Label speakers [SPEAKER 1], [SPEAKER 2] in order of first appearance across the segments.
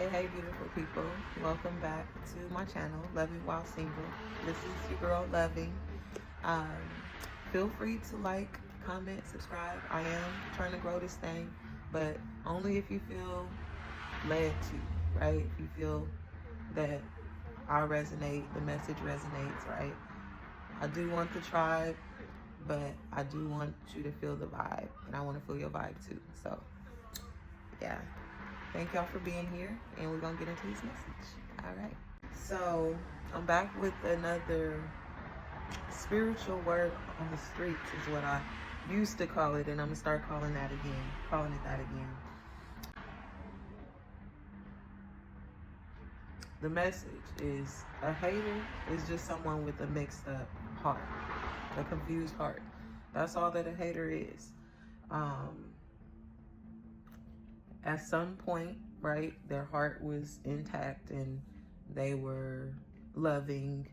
[SPEAKER 1] Hey, beautiful people. Welcome back to my channel, Loving While Single. This is your girl, Loving. Um, Feel free to like, comment, subscribe. I am trying to grow this thing, but only if you feel led to, right? If you feel that I resonate, the message resonates, right? I do want the tribe, but I do want you to feel the vibe, and I want to feel your vibe too. So, yeah. Thank y'all for being here, and we're gonna get into this message. All right. So I'm back with another spiritual word on the streets, is what I used to call it, and I'm gonna start calling that again, calling it that again. The message is a hater is just someone with a mixed up heart, a confused heart. That's all that a hater is. Um, at some point, right, their heart was intact and they were loving,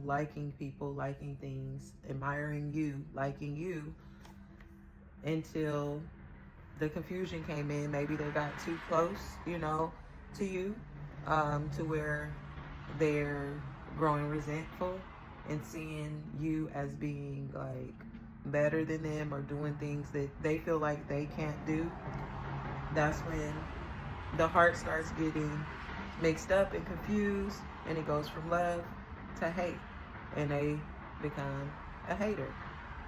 [SPEAKER 1] liking people, liking things, admiring you, liking you, until the confusion came in. Maybe they got too close, to you, to where they're growing resentful and seeing you as being like better than them or doing things that they feel like they can't do. That's when the heart starts getting mixed up and confused, and it goes from love to hate, and they become a hater,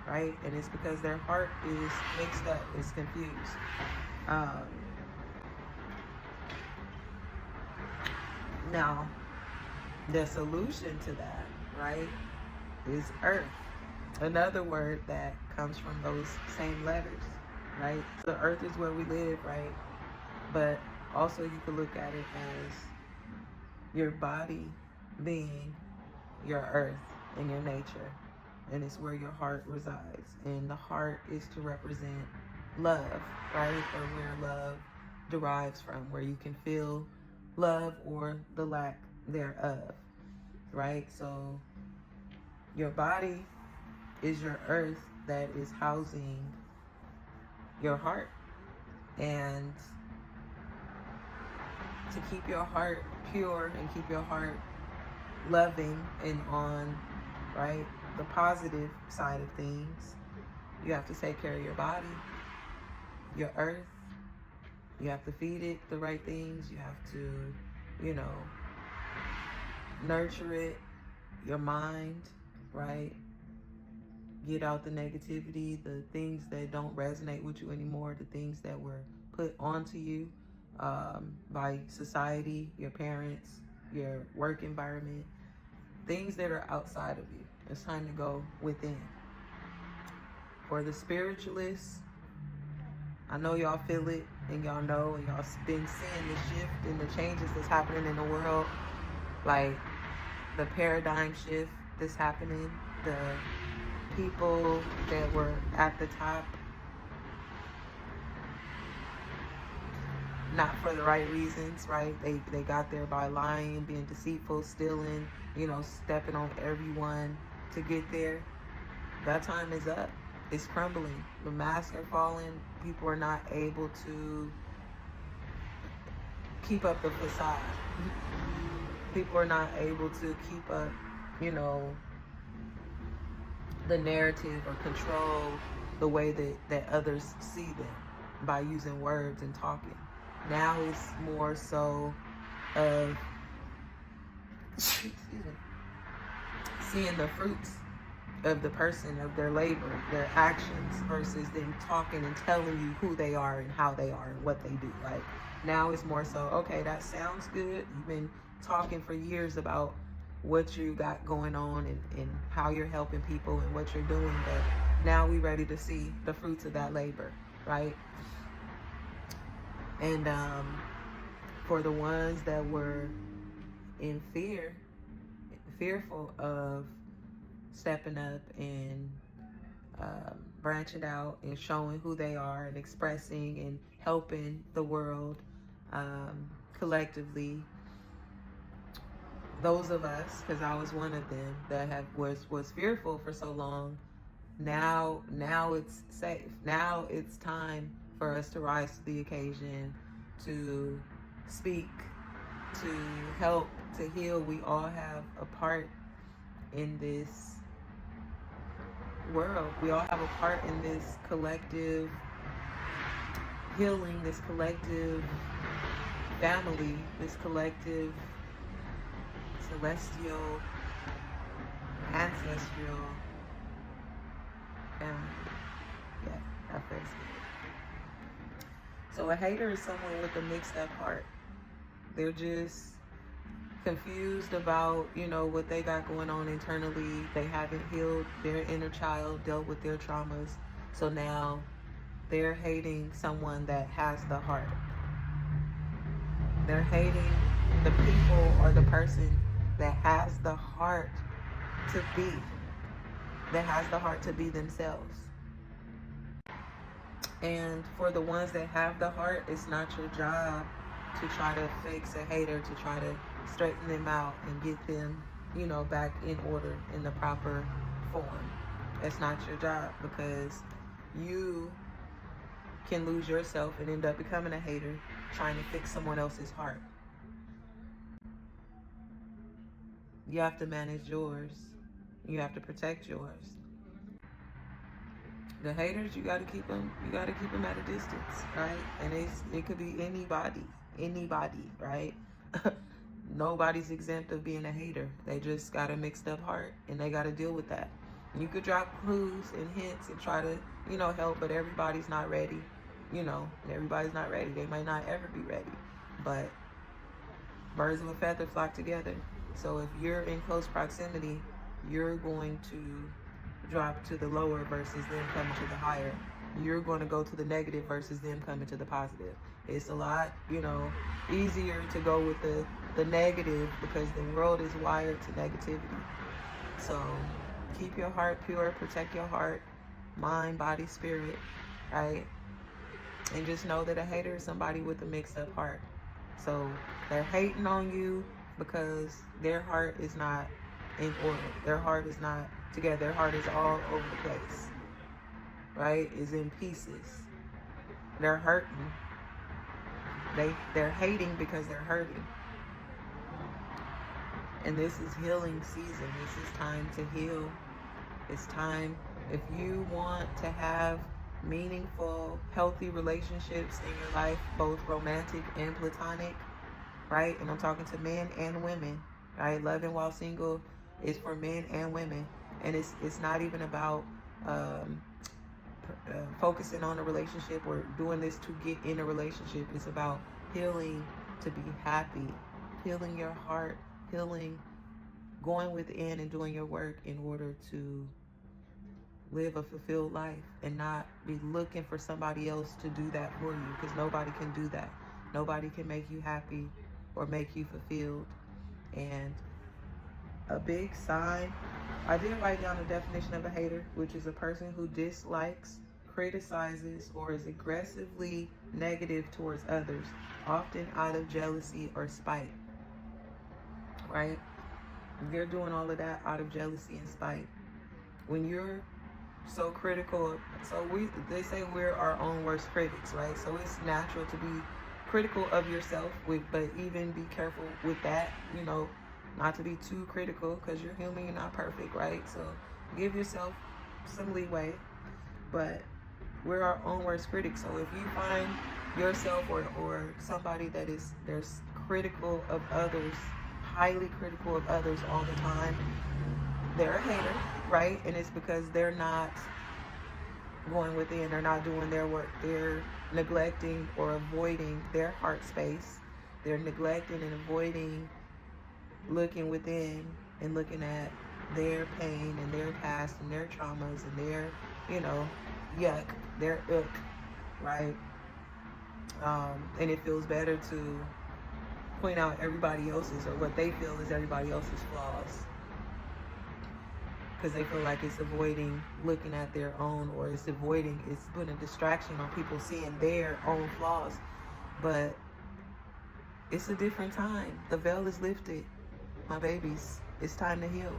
[SPEAKER 1] right? And it's because their heart is mixed up, it's confused. Um, Now, the solution to that, right, is earth. Another word that comes from those same letters, right? The earth is where we live, right? But also you could look at it as your body being your earth and your nature, and it's where your heart resides, and the heart is to represent love, right? Or where love derives from, where you can feel love or the lack thereof, right? So your body is your earth that is housing your heart, and to keep your heart pure and keep your heart loving and on, right, the positive side of things, you have to take care of your body, your earth. You have to feed it the right things. You have to, nurture it, your mind, right? Get out the negativity, the things that don't resonate with you anymore, the things that were put onto you by society, your parents, your work environment, things that are outside of you. It's time to go within. For the spiritualists, I know y'all feel it, and y'all know, and y'all been seeing the shift and the changes that's happening in the world, like the paradigm shift that's happening, the people that were at the top, not for the right reasons, right? They got there by lying, being deceitful, stealing, stepping on everyone to get there. That time is up. It's crumbling. The masks are falling. People are not able to keep up the facade. People are not able to keep up, the narrative or control the way that others see them by using words and talking. Now it's more so of seeing the fruits of the person, of their labor, their actions, versus them talking and telling you who they are and how they are and what they do, right? Now it's more so, okay, that sounds good. You've been talking for years about what you got going on and how you're helping people and what you're doing, but now we ready to see the fruits of that labor, right? And for the ones that were in fearful of stepping up and branching out and showing who they are and expressing and helping the world collectively, those of us, because I was one of them that was fearful for so long, now it's safe. Now it's time for us to rise to the occasion, to speak, to help, to heal. We all have a part in this world. We all have a part in this collective healing, this collective family, this collective celestial, ancestral family. Yeah, that feels good. So a hater is someone with a mixed up heart. They're just confused about, what they got going on internally. They haven't healed their inner child, dealt with their traumas. So now they're hating someone that has the heart. They're hating the people or the person that has the heart to be, themselves. And for the ones that have the heart, it's not your job to try to fix a hater, to try to straighten them out and get them, back in order in the proper form. It's not your job, because you can lose yourself and end up becoming a hater trying to fix someone else's heart. You have to manage yours. You have to protect yours. The haters, you got to keep them at a distance, right? And it could be anybody, right? Nobody's exempt of being a hater. They just got a mixed up heart, and they got to deal with that. You could drop clues and hints and try to, help, but everybody's not ready. Everybody's not ready. They might not ever be ready, but birds of a feather flock together. So if you're in close proximity, you're going to drop to the lower versus them coming to the higher. You're going to go to the negative versus them coming to the positive. It's a lot, easier to go with the negative, because the world is wired to negativity. So keep your heart pure, protect your heart, mind, body, spirit, right? And just know that a hater is somebody with a mixed up heart. So they're hating on you because their heart is not in order. Their heart is not together. Their heart is all over the place, right? Is in pieces. They're hurting. They're hating because they're hurting. And this is healing season. This is time to heal. It's time, if you want to have meaningful, healthy relationships in your life, both romantic and platonic, right? And I'm talking to men and women, right? Loving while single is for men and women. And it's not even about focusing on a relationship or doing this to get in a relationship. It's about healing to be happy, healing your heart, healing, going within and doing your work in order to live a fulfilled life and not be looking for somebody else to do that for you, because nobody can do that. Nobody can make you happy or make you fulfilled. And a big sign, I did write down a definition of a hater, which is a person who dislikes, criticizes, or is aggressively negative towards others, often out of jealousy or spite, right? They're doing all of that out of jealousy and spite. When you're so critical, they say we're our own worst critics, right? So it's natural to be critical of yourself, but even be careful with that, not to be too critical, because you're human, you're not perfect, right? So give yourself some leeway, but we're our own worst critics. So if you find yourself or somebody that is, there's critical of others, highly critical of others all the time, they're a hater, right? And it's because they're not going within, they're not doing their work. They're neglecting or avoiding their heart space. They're neglecting and avoiding looking within and looking at their pain and their past and their traumas and their, yuck, their ick, right? And it feels better to point out everybody else's, or what they feel is everybody else's flaws, because they feel like it's avoiding looking at their own, or it's putting a distraction on people seeing their own flaws. But it's a different time. The veil is lifted, my babies. It's time to heal.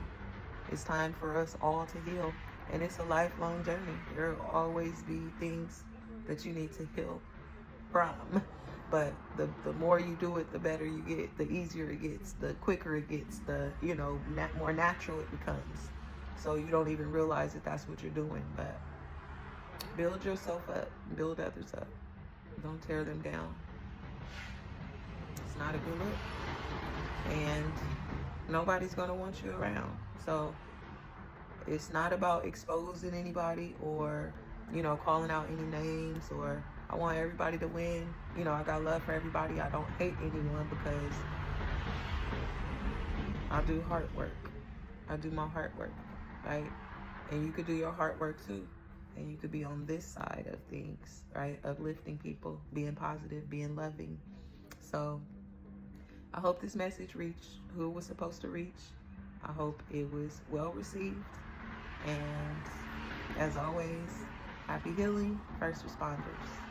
[SPEAKER 1] It's time for us all to heal. And it's a lifelong journey. There will always be things that you need to heal from. But the more you do it, the better you get, the easier it gets, the quicker it gets, the, you know, more natural it becomes. So you don't even realize that that's what you're doing. But build yourself up, build others up. Don't tear them down. It's not a good look. And nobody's going to want you around. So it's not about exposing anybody or, you know, calling out any names, or I want everybody to win. You know, I got love for everybody. I don't hate anyone because I do hard work. I do my hard work, right? And you could do your hard work too. And you could be on this side of things, right? Uplifting people, being positive, being loving. So I hope this message reached who it was supposed to reach. I hope it was well received. And as always, happy healing, first responders.